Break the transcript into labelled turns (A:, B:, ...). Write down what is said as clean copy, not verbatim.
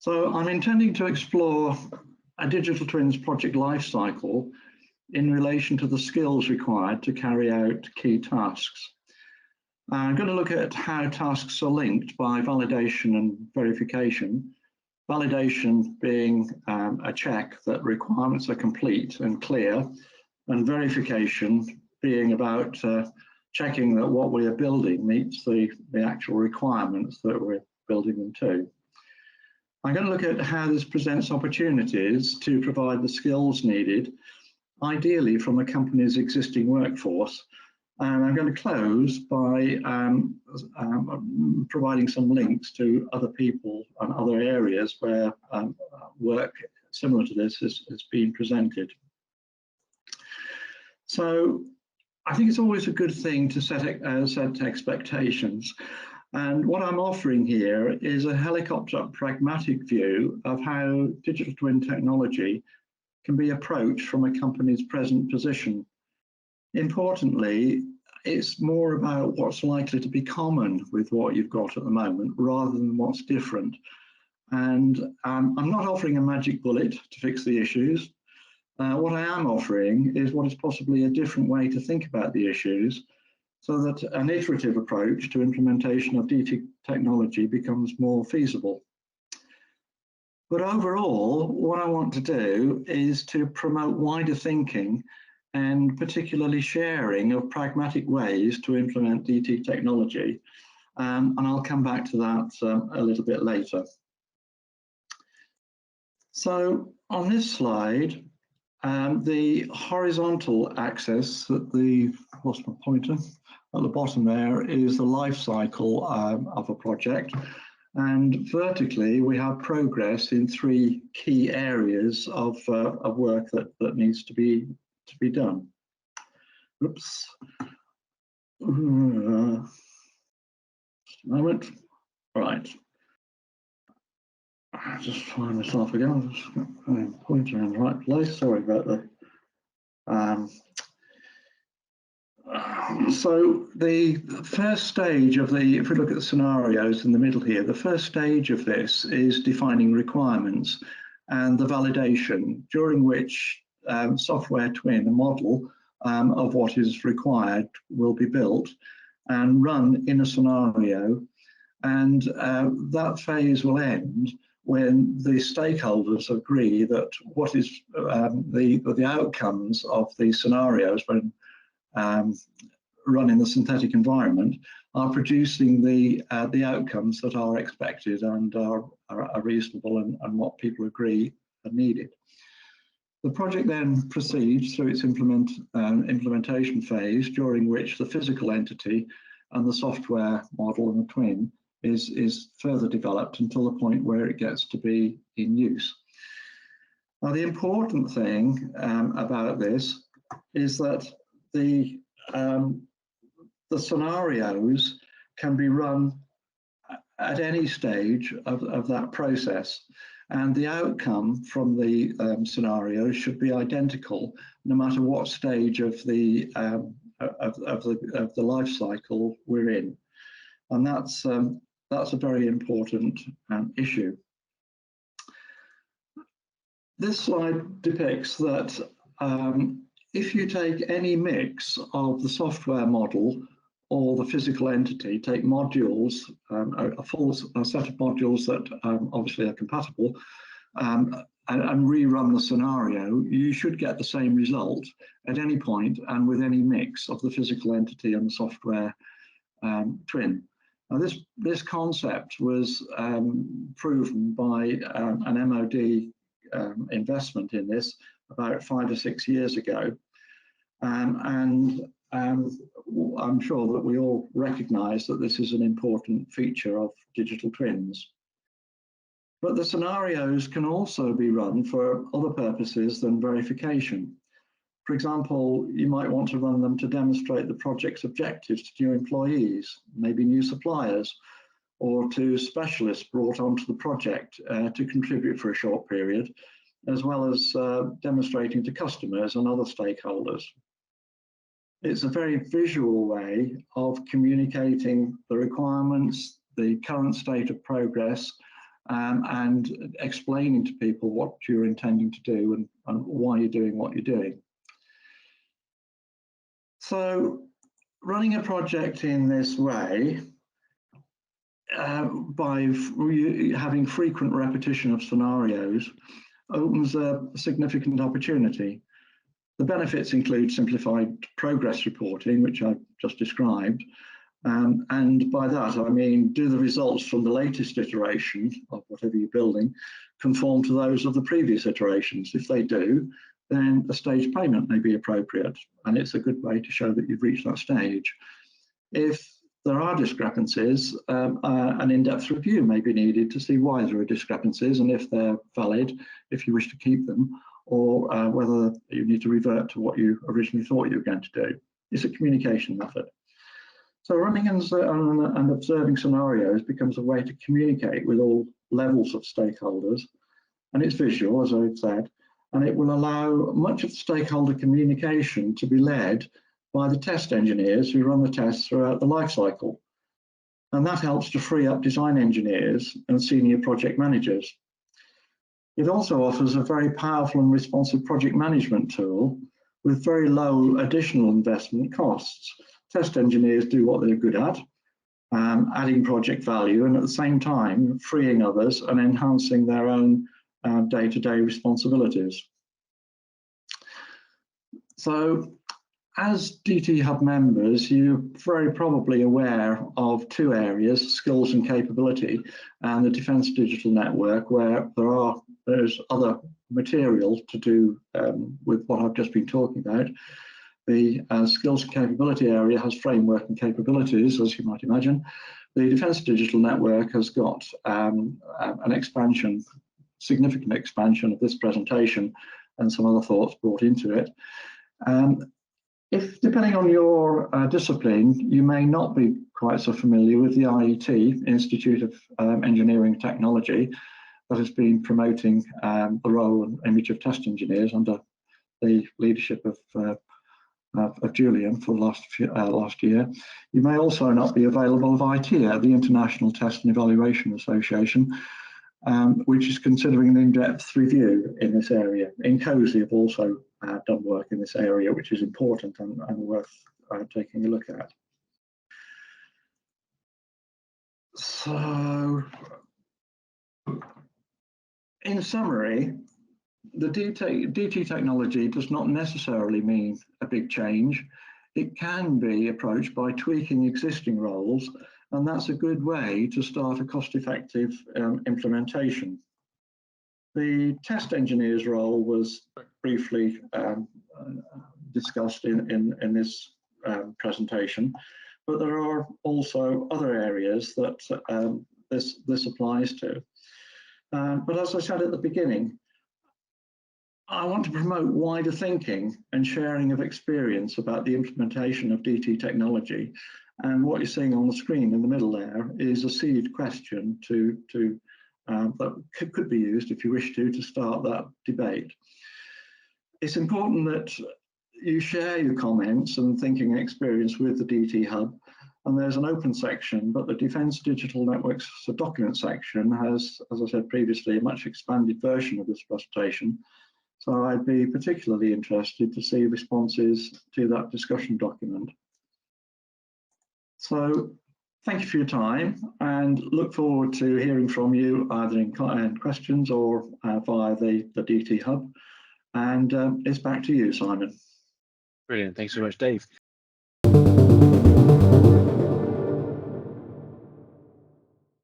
A: So I'm intending to explore a digital twins project lifecycle in relation to the skills required to carry out key tasks. I'm going to look at how tasks are linked by validation and verification. Validation being a check that requirements are complete and clear, and verification being about checking that what we are building meets the actual requirements that we're building them to. I'm going to look at how this presents opportunities to provide the skills needed, ideally from a company's existing workforce. And I'm going to close by providing some links to other people and other areas where work similar to this is being presented. So I think it's always a good thing to set expectations. And what I'm offering here is a helicopter pragmatic view of how digital twin technology can be approached from a company's present position. Importantly, it's more about what's likely to be common with what you've got at the moment rather than what's different. And I'm not offering a magic bullet to fix the issues. What I am offering is what is possibly a different way to think about the issues so that an iterative approach to implementation of DT technology becomes more feasible. But overall, what I want to do is to promote wider thinking and particularly sharing of pragmatic ways to implement DT technology. And I'll come back to that a little bit later. So on this slide, the horizontal axis at the, what's my pointer? At the bottom there is the life cycle of a project. And vertically, we have progress in three key areas of work that needs to be done. Oops. Just a moment. Right. I'll just find myself again. Just got my pointer in the right place. Sorry about that. So the first stage of the, if we look at the scenarios in the middle here, the first stage of this is defining requirements and the validation, during which software twin, a model of what is required, will be built and run in a scenario. And that phase will end when the stakeholders agree that what is the outcomes of these scenarios when run in the synthetic environment are producing the outcomes that are expected and are reasonable and what people agree are needed. The project then proceeds through its implementation phase, during which the physical entity and the software model and the twin is further developed until the point where it gets to be in use. Now, the important thing about this is that the scenarios can be run at any stage of that process, and the outcome from the scenario should be identical no matter what stage of the life cycle we're in, and that's a very important issue. This slide depicts that if you take any mix of the software model or the physical entity, take modules, a set of modules that obviously are compatible, and rerun the scenario, you should get the same result at any point and with any mix of the physical entity and the software twin. Now, this concept was proven by an MOD investment in this about 5 or 6 years ago, and I'm sure that we all recognise that this is an important feature of digital twins. But the scenarios can also be run for other purposes than verification. For example, you might want to run them to demonstrate the project's objectives to new employees, maybe new suppliers, or to specialists brought onto the project to contribute for a short period, as well as demonstrating to customers and other stakeholders. It's a very visual way of communicating the requirements, the current state of progress, and explaining to people what you're intending to do and why you're doing what you're doing. So running a project in this way, by having frequent repetition of scenarios, opens a significant opportunity. The benefits include simplified progress reporting, which I've just described. And by that, I mean, do the results from the latest iteration of whatever you're building conform to those of the previous iterations? If they do, then a stage payment may be appropriate, and it's a good way to show that you've reached that stage. If there are discrepancies, an in-depth review may be needed to see why there are discrepancies and if they're valid, if you wish to keep them, or whether you need to revert to what you originally thought you were going to do. It's a communication method. So running and observing scenarios becomes a way to communicate with all levels of stakeholders, and it's visual, as I've said, and it will allow much of the stakeholder communication to be led by the test engineers who run the tests throughout the life cycle. And that helps to free up design engineers and senior project managers. It also offers a very powerful and responsive project management tool with very low additional investment costs. Test engineers do what they're good at, adding project value, and at the same time freeing others and enhancing their own day-to-day responsibilities. So as DT Hub members, you're very probably aware of two areas, skills and capability, and the Defence Digital Network, where there's other material to do with what I've just been talking about. The skills and capability area has framework and capabilities, as you might imagine. The Defence Digital Network has got an expansion, significant expansion of this presentation and some other thoughts brought into it. If, depending on your discipline, you may not be quite so familiar with the IET, Institute of Engineering Technology, that has been promoting the role and image of test engineers under the leadership of Julian for last year. You may also not be available of ITEA, the International Test and Evaluation Association, which is considering an in-depth review in this area. INCOSE have also done work in this area, which is important and worth taking a look at. So, in summary, the DT technology does not necessarily mean a big change. It can be approached by tweaking existing roles, and that's a good way to start a cost-effective implementation. The test engineer's role was briefly discussed in this presentation, but there are also other areas that this applies to. But as I said at the beginning, I want to promote wider thinking and sharing of experience about the implementation of DT technology. And what you're seeing on the screen in the middle there is a seed question that could be used, if you wish to start that debate. It's important that you share your comments and thinking experience with the DT Hub. And there's an open section, but the Defence Digital Networks document section has, as I said previously, a much expanded version of this presentation. So I'd be particularly interested to see responses to that discussion document. So thank you for your time, and look forward to hearing from you either in questions or via the DT Hub. And it's back to you, Simon.
B: Brilliant. Thanks so much, Dave.